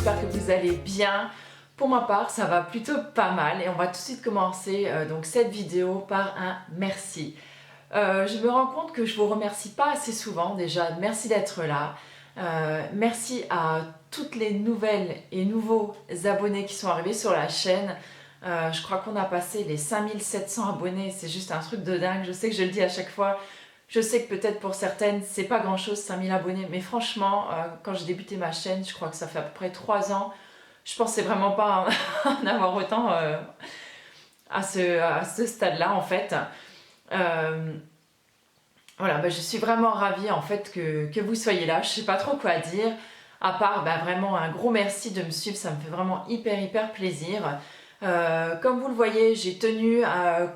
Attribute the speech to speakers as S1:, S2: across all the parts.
S1: j'espère que vous allez bien. Pour ma part, ça va plutôt pas mal et on va tout de suite commencer donc cette vidéo par un merci. Je me rends compte que je vous remercie pas assez souvent déjà. Merci d'être là. Merci à toutes les nouvelles et nouveaux abonnés qui sont arrivés sur la chaîne. Je crois qu'on a passé les 5700 abonnés, c'est juste un truc de dingue. Je sais que je le dis à chaque fois. Je sais que peut-être pour certaines, c'est pas grand chose, 5000 abonnés, mais franchement, quand j'ai débuté ma chaîne, je crois que ça fait à peu près 3 ans, je pensais vraiment pas en avoir autant à ce stade-là en fait. Voilà, je suis vraiment ravie en fait que vous soyez là, je sais pas trop quoi dire, à part vraiment un gros merci de me suivre, ça me fait vraiment hyper plaisir. Comme vous le voyez, j'ai tenu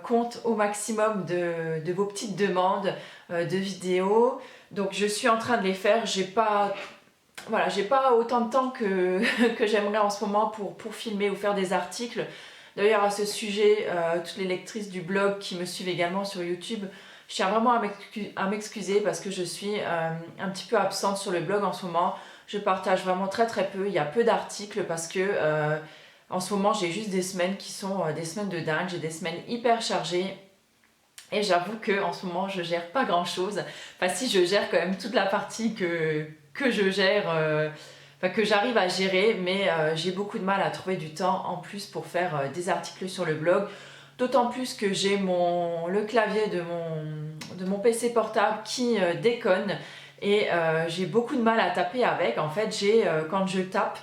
S1: compte au maximum de vos petites demandes de vidéos. Donc je suis en train de les faire. J'ai pas autant de temps que, que j'aimerais en ce moment pour filmer ou faire des articles. D'ailleurs à ce sujet, toutes les lectrices du blog qui me suivent également sur YouTube, je tiens vraiment à m'excuser parce que je suis un petit peu absente sur le blog en ce moment. Je partage vraiment très peu. Il y a peu d'articles parce que en ce moment, j'ai juste des semaines qui sont des semaines de dingue. J'ai des semaines hyper chargées. Et j'avoue qu'en ce moment, je gère pas grand chose. Enfin, si, je gère quand même toute la partie que je gère, que j'arrive à gérer. Mais j'ai beaucoup de mal à trouver du temps en plus pour faire des articles sur le blog. D'autant plus que j'ai le clavier de mon PC portable qui déconne. Et j'ai beaucoup de mal à taper avec. En fait, quand je tape,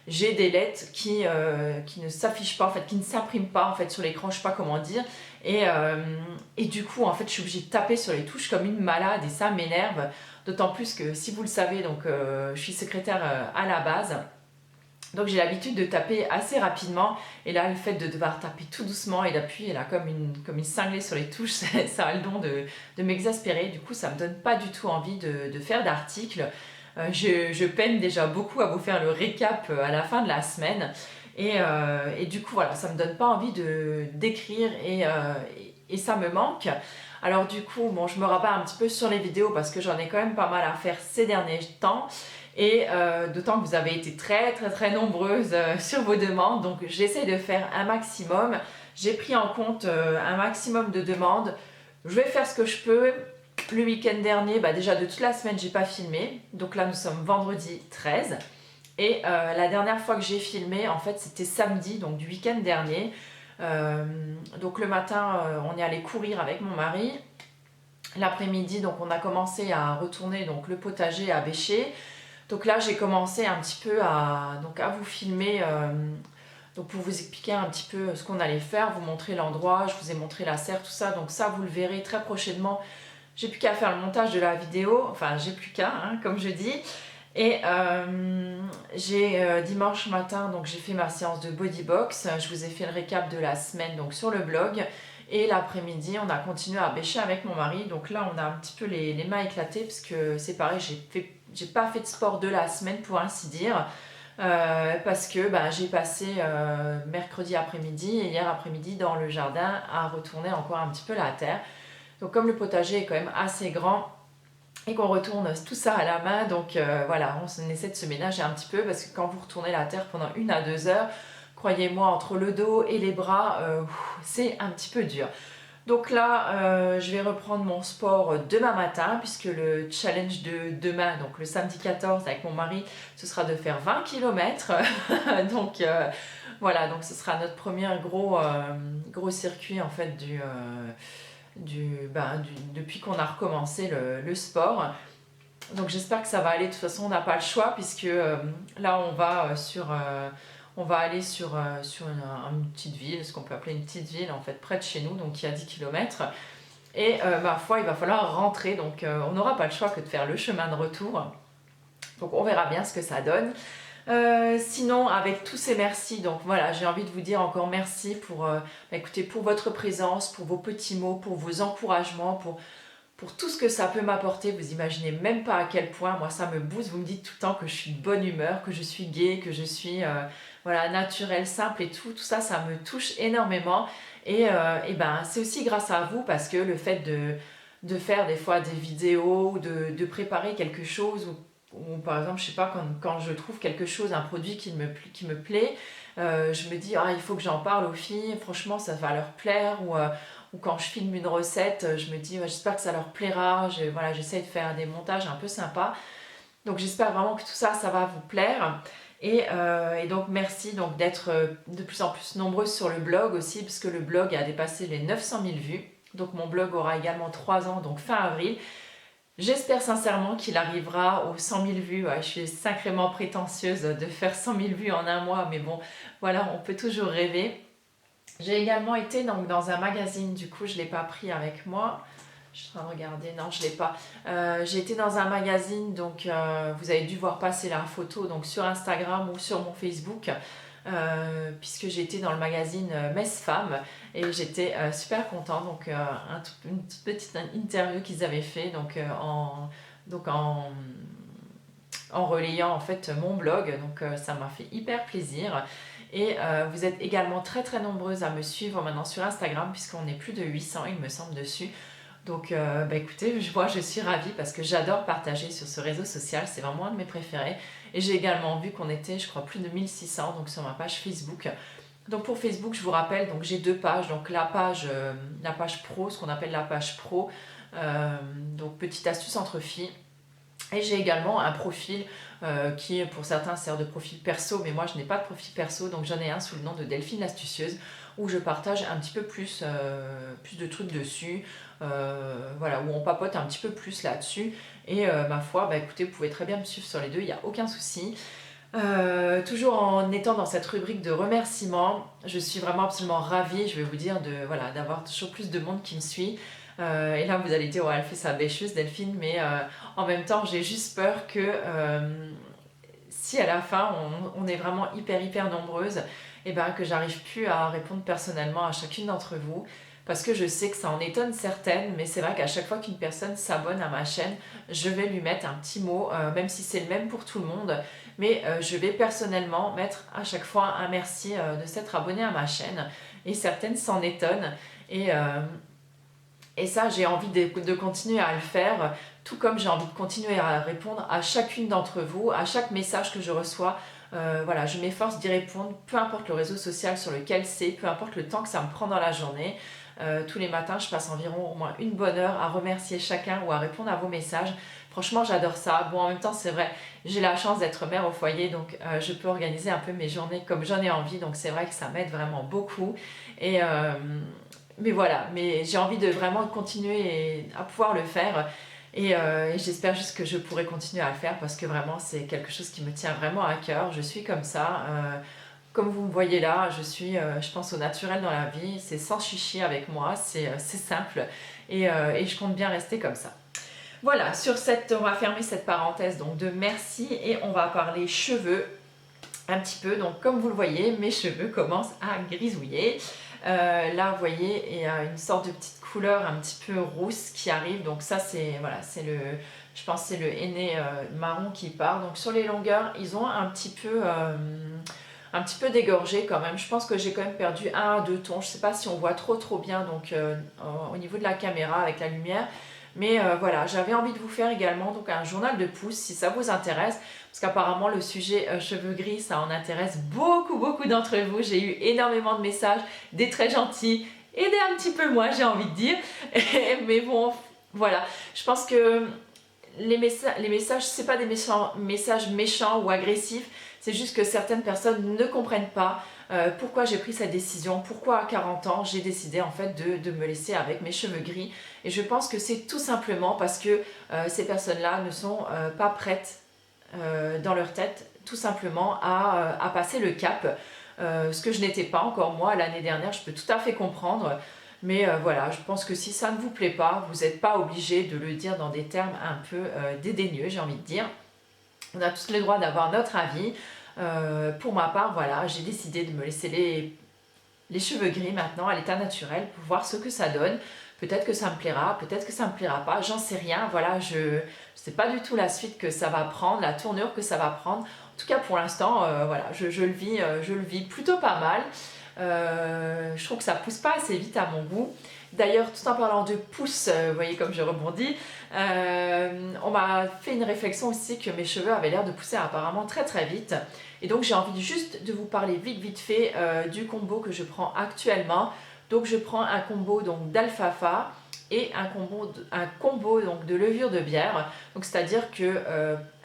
S1: j'ai des lettres qui ne s'affichent pas, en fait, qui ne s'impriment pas en fait, sur l'écran, je sais pas comment dire. Et du coup, en fait, je suis obligée de taper sur les touches comme une malade et ça m'énerve. D'autant plus que, si vous le savez, donc, je suis secrétaire à la base. Donc j'ai l'habitude de taper assez rapidement et là le fait de devoir taper tout doucement et d'appuyer là comme une cinglée sur les touches, ça a le don de m'exaspérer. Du coup ça me donne pas du tout envie de faire d'articles. Je peine déjà beaucoup à vous faire le récap à la fin de la semaine et du coup voilà, ça me donne pas envie d'écrire et ça me manque. Alors du coup bon, je me rabats un petit peu sur les vidéos parce que j'en ai quand même pas mal à faire ces derniers temps. Et d'autant que vous avez été très nombreuses sur vos demandes, donc j'essaie de faire un maximum. J'ai pris en compte un maximum de demandes. Je vais faire ce que je peux. Le week-end dernier, déjà de toute la semaine, j'ai pas filmé. Donc là, nous sommes vendredi 13. Et la dernière fois que j'ai filmé, en fait, c'était samedi, donc du week-end dernier. Donc le matin, on est allé courir avec mon mari. L'après-midi, donc on a commencé à retourner donc, le potager à bêcher. Donc là, j'ai commencé un petit peu à vous filmer, donc pour vous expliquer un petit peu ce qu'on allait faire, vous montrer l'endroit, je vous ai montré la serre, tout ça. Donc ça, vous le verrez très prochainement. J'ai plus qu'à faire le montage de la vidéo, enfin j'ai plus qu'à, comme je dis. Et dimanche matin, donc j'ai fait ma séance de body box. Je vous ai fait le récap de la semaine donc sur le blog. Et l'après-midi, on a continué à bêcher avec mon mari. Donc là, on a un petit peu les mains éclatées parce que c'est pareil, j'ai pas fait de sport de la semaine pour ainsi dire. Parce que j'ai passé mercredi après-midi et hier après-midi dans le jardin à retourner encore un petit peu la terre. Donc comme le potager est quand même assez grand et qu'on retourne tout ça à la main, donc voilà, on essaie de se ménager un petit peu parce que quand vous retournez la terre pendant 1 à 2 heures, croyez-moi, entre le dos et les bras, c'est un petit peu dur. Donc là, je vais reprendre mon sport demain matin puisque le challenge de demain, donc le samedi 14 avec mon mari, ce sera de faire 20 km. Donc voilà, donc ce sera notre premier gros circuit en fait depuis qu'on a recommencé le sport. Donc j'espère que ça va aller. De toute façon, on n'a pas le choix puisque là on va aller sur une petite ville, ce qu'on peut appeler une petite ville en fait près de chez nous, donc qui a 10 km. Et ma foi, il va falloir rentrer, donc on n'aura pas le choix que de faire le chemin de retour. Donc on verra bien ce que ça donne. Sinon, avec tous ces merci, donc voilà, j'ai envie de vous dire encore merci écoutez, pour votre présence, pour vos petits mots, pour vos encouragements, pour tout ce que ça peut m'apporter. Vous imaginez même pas à quel point moi ça me booste. Vous me dites tout le temps que je suis de bonne humeur, que je suis gaie, que je suis naturelle, simple et tout ça, ça me touche énormément. Et c'est aussi grâce à vous parce que le fait de faire des fois des vidéos, de préparer quelque chose ou par exemple, je sais pas, quand je trouve quelque chose, un produit qui me plaît, je me dis, ah, il faut que j'en parle aux filles, franchement, ça va leur plaire. Ou quand je filme une recette, je me dis, ouais, j'espère que ça leur plaira. Voilà, j'essaie de faire des montages un peu sympas. Donc j'espère vraiment que tout ça, ça va vous plaire. Et donc merci donc, d'être de plus en plus nombreuses sur le blog aussi, puisque le blog a dépassé les 900 000 vues. Donc mon blog aura également 3 ans, donc fin avril. J'espère sincèrement qu'il arrivera aux 100 000 vues. Ouais, je suis sacrément prétentieuse de faire 100 000 vues en un mois, mais bon, voilà, on peut toujours rêver. J'ai également été donc, dans un magazine, du coup je ne l'ai pas pris avec moi. Je suis en train de regarder, non je ne l'ai pas. J'ai été dans un magazine, donc vous avez dû voir passer la photo donc, sur Instagram ou sur mon Facebook. Puisque j'ai été dans le magazine Messe Femme et j'étais super contente. Donc une toute petite interview qu'ils avaient fait donc en relayant en fait mon blog. Donc ça m'a fait hyper plaisir. Et vous êtes également très très nombreuses à me suivre maintenant sur Instagram puisqu'on est plus de 800 il me semble dessus. Donc écoutez, moi je suis ravie parce que j'adore partager sur ce réseau social, c'est vraiment un de mes préférés. Et j'ai également vu qu'on était, je crois, plus de 1600 donc sur ma page Facebook. Donc pour Facebook, je vous rappelle, donc j'ai 2 pages. Donc la page pro, ce qu'on appelle la page pro, donc petite astuce entre filles. Et j'ai également un profil qui, pour certains, sert de profil perso, mais moi je n'ai pas de profil perso, donc j'en ai un sous le nom de Delphine l'Astucieuse, où je partage un petit peu plus de trucs dessus, voilà, où on papote un petit peu plus là-dessus. Et ma foi, écoutez, vous pouvez très bien me suivre sur les deux, il n'y a aucun souci. Toujours en étant dans cette rubrique de remerciements, je suis vraiment absolument ravie, je vais vous dire, d'avoir toujours plus de monde qui me suit. Et là, vous allez dire, ouais, elle fait sa bêcheuse, Delphine, mais en même temps, j'ai juste peur que si à la fin, on est vraiment hyper nombreuses, et que j'arrive plus à répondre personnellement à chacune d'entre vous, parce que je sais que ça en étonne certaines, mais c'est vrai qu'à chaque fois qu'une personne s'abonne à ma chaîne, je vais lui mettre un petit mot, même si c'est le même pour tout le monde, mais je vais personnellement mettre à chaque fois un merci de s'être abonné à ma chaîne, et certaines s'en étonnent, et ça, j'ai envie de continuer à le faire, tout comme j'ai envie de continuer à répondre à chacune d'entre vous, à chaque message que je reçois. Voilà, je m'efforce d'y répondre, peu importe le réseau social sur lequel c'est, peu importe le temps que ça me prend dans la journée. Tous les matins, je passe environ au moins une bonne heure à remercier chacun ou à répondre à vos messages. Franchement, j'adore ça. Bon, en même temps, c'est vrai, j'ai la chance d'être mère au foyer, donc je peux organiser un peu mes journées comme j'en ai envie. Donc c'est vrai que ça m'aide vraiment beaucoup. Et mais voilà, mais j'ai envie de vraiment continuer à pouvoir le faire. Et j'espère juste que je pourrai continuer à le faire parce que vraiment c'est quelque chose qui me tient vraiment à cœur. Je suis comme ça. Comme vous me voyez là, je pense au naturel dans la vie. C'est sans chichi avec moi, c'est simple. Et je compte bien rester comme ça. Voilà, on va fermer cette parenthèse donc de merci et on va parler cheveux un petit peu. Donc comme vous le voyez, mes cheveux commencent à grisouiller. Là, vous voyez, il y a une sorte de petite couleur un petit peu rousse qui arrive. Donc ça, je pense que c'est le henné marron qui part. Donc sur les longueurs, ils ont un petit peu dégorgé quand même. Je pense que j'ai quand même perdu 1 à 2 tons. Je ne sais pas si on voit trop bien donc, au niveau de la caméra avec la lumière. Mais voilà, j'avais envie de vous faire également donc, un journal de pouce si ça vous intéresse. Parce qu'apparemment le sujet cheveux gris, ça en intéresse beaucoup d'entre vous. J'ai eu énormément de messages, des très gentils et des un petit peu moins, j'ai envie de dire. Mais bon, voilà. Je pense que les messages, c'est pas des messages méchants ou agressifs. C'est juste que certaines personnes ne comprennent pas pourquoi j'ai pris cette décision, pourquoi à 40 ans j'ai décidé en fait de me laisser avec mes cheveux gris. Et je pense que c'est tout simplement parce que ces personnes-là ne sont pas prêtes dans leur tête tout simplement à passer le cap. Ce que je n'étais pas encore moi l'année dernière, je peux tout à fait comprendre. Mais voilà, je pense que si ça ne vous plaît pas, vous n'êtes pas obligé de le dire dans des termes un peu dédaigneux, j'ai envie de dire. On a tous le droit d'avoir notre avis. Pour ma part, voilà, j'ai décidé de me laisser les cheveux gris maintenant à l'état naturel pour voir ce que ça donne. Peut-être que ça me plaira, peut-être que ça me plaira pas, j'en sais rien. Voilà, je sais pas du tout la suite que ça va prendre, la tournure que ça va prendre. En tout cas, pour l'instant, voilà, je le vis plutôt pas mal. Je trouve que ça pousse pas assez vite à mon goût. D'ailleurs, tout en parlant de pouces, vous voyez comme je rebondis, on m'a fait une réflexion aussi que mes cheveux avaient l'air de pousser apparemment très très vite. Et donc j'ai envie juste de vous parler vite fait du combo que je prends actuellement. Donc je prends un combo d'alfalfa et un combo donc de levure de bière. Donc c'est-à-dire que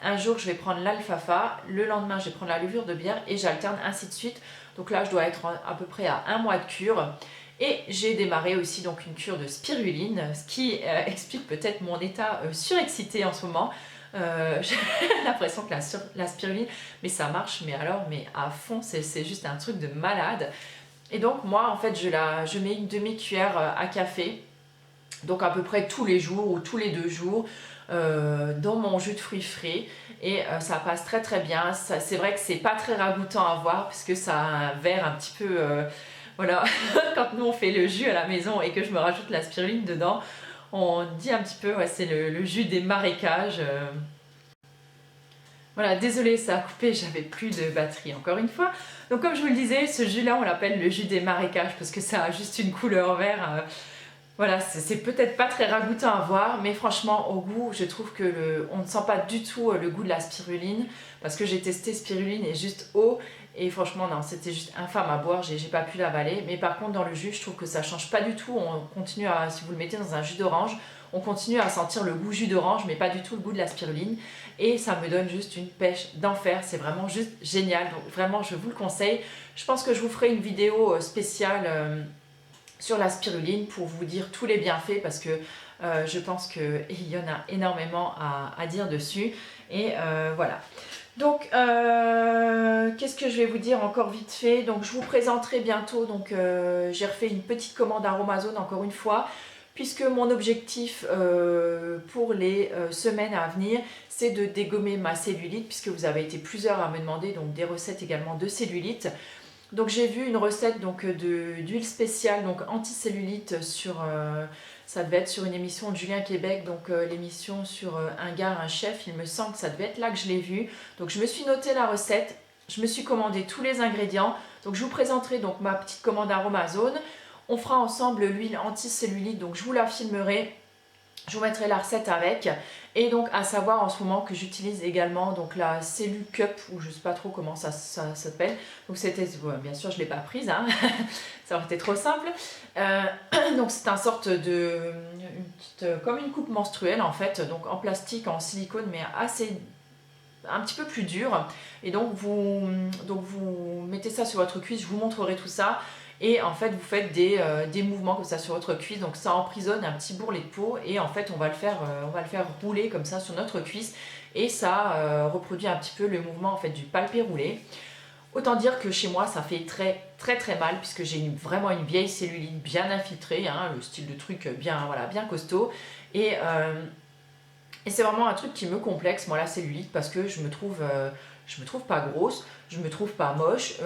S1: un jour je vais prendre l'alfalfa, le lendemain je vais prendre la levure de bière et j'alterne ainsi de suite. Donc là je dois être à peu près à 1 mois de cure. Et j'ai démarré aussi donc une cure de spiruline, ce qui explique peut-être mon état surexcité en ce moment. J'ai l'impression que la spiruline, mais ça marche, mais à fond, c'est juste un truc de malade. Et donc moi en fait je mets une demi-cuillère à café, donc à peu près tous les jours ou tous les 2 jours, dans mon jus de fruits frais. Et ça passe très très bien. C'est vrai que c'est pas très ragoûtant à voir puisque ça a un verre un petit peu... voilà, quand nous on fait le jus à la maison et que je me rajoute la spiruline dedans, on dit un petit peu, ouais, c'est le jus des marécages. Voilà, désolée, ça a coupé, j'avais plus de batterie encore une fois. Donc comme je vous le disais, ce jus-là, on l'appelle le jus des marécages parce que ça a juste une couleur vert. Voilà, c'est peut-être pas très ragoûtant à voir, mais franchement, au goût, je trouve que on ne sent pas du tout le goût de la spiruline, parce que j'ai testé spiruline et juste eau, et franchement, non, c'était juste infâme à boire, j'ai pas pu l'avaler. Mais par contre, dans le jus, je trouve que ça change pas du tout. On continue à, si vous le mettez dans un jus d'orange, on continue à sentir le goût jus d'orange, mais pas du tout le goût de la spiruline. Et ça me donne juste une pêche d'enfer, c'est vraiment juste génial. Donc vraiment, je vous le conseille. Je pense que je vous ferai une vidéo spéciale sur la spiruline pour vous dire tous les bienfaits parce que je pense qu'il y en a énormément à dire dessus. Et voilà. Donc, qu'est-ce que je vais vous dire encore vite fait? Donc, je vous présenterai bientôt. Donc, j'ai refait une petite commande Aromazone encore une fois, puisque mon objectif pour les semaines à venir, c'est de dégommer ma cellulite, puisque vous avez été plusieurs à me demander donc des recettes également de cellulite. Donc j'ai vu une recette d'huile spéciale donc anti-cellulite sur ça devait être sur une émission de Julien Québec, donc l'émission sur un gars, un chef, il me semble que ça devait être là que je l'ai vu. Donc je me suis noté la recette, je me suis commandé tous les ingrédients. Donc je vous présenterai donc ma petite commande Aromazone. On fera ensemble l'huile anti-cellulite, donc je vous la filmerai. Je vous mettrai la recette avec. Et donc à savoir en ce moment que j'utilise également donc la Cellucup, ou je sais pas trop comment ça s'appelle. Donc c'était, bien sûr je ne l'ai pas prise, hein. Ça aurait été trop simple. Donc c'est un sorte de, comme une coupe menstruelle en fait, donc en plastique, en silicone, mais un petit peu plus dur. Et donc vous mettez ça sur votre cuisse, je vous montrerai tout ça. Et en fait vous faites des mouvements comme ça sur votre cuisse, donc ça emprisonne un petit bourrelet de peau et en fait on va le faire rouler comme ça sur notre cuisse et ça reproduit un petit peu le mouvement en fait du palpé roulé. Autant dire que chez moi ça fait très mal puisque j'ai vraiment une vieille cellulite bien infiltrée, hein, le style de truc bien costaud et c'est vraiment un truc qui me complexe moi la cellulite parce que je me trouve pas grosse, je me trouve pas moche,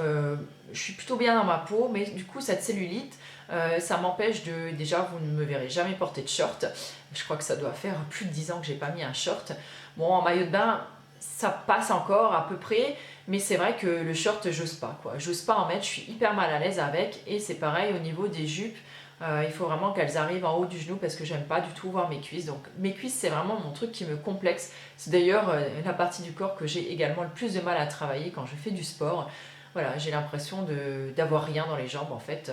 S1: je suis plutôt bien dans ma peau, mais du coup cette cellulite, ça m'empêche de... Déjà, vous ne me verrez jamais porter de short. Je crois que ça doit faire plus de 10 ans que j'ai pas mis un short. Bon, en maillot de bain, ça passe encore à peu près, mais c'est vrai que le short, j'ose pas, quoi. J'ose pas en mettre, je suis hyper mal à l'aise avec, et c'est pareil au niveau des jupes. Il faut vraiment qu'elles arrivent en haut du genou parce que j'aime pas du tout voir mes cuisses. Donc mes cuisses c'est vraiment mon truc qui me complexe. C'est d'ailleurs la partie du corps que j'ai également le plus de mal à travailler quand je fais du sport. Voilà, j'ai l'impression d'avoir rien dans les jambes en fait.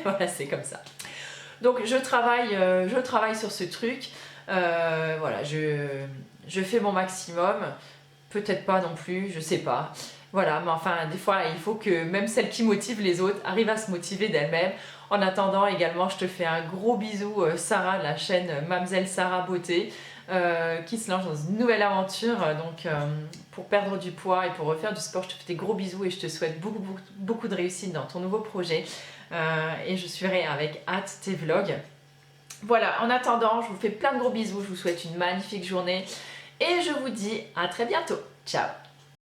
S1: Voilà, c'est comme ça. Donc je travaille sur ce truc. Voilà, je fais mon maximum. Peut-être pas non plus, je sais pas. Voilà, mais enfin, des fois, il faut que même celles qui motivent les autres arrivent à se motiver d'elles-mêmes. En attendant, également, je te fais un gros bisou, Sarah, de la chaîne Mamzelle Sarah Beauté, qui se lance dans une nouvelle aventure. Donc, pour perdre du poids et pour refaire du sport, je te fais des gros bisous et je te souhaite beaucoup de réussite dans ton nouveau projet. Et je suivrai avec hâte tes vlogs. Voilà, en attendant, je vous fais plein de gros bisous. Je vous souhaite une magnifique journée et je vous dis à très bientôt. Ciao!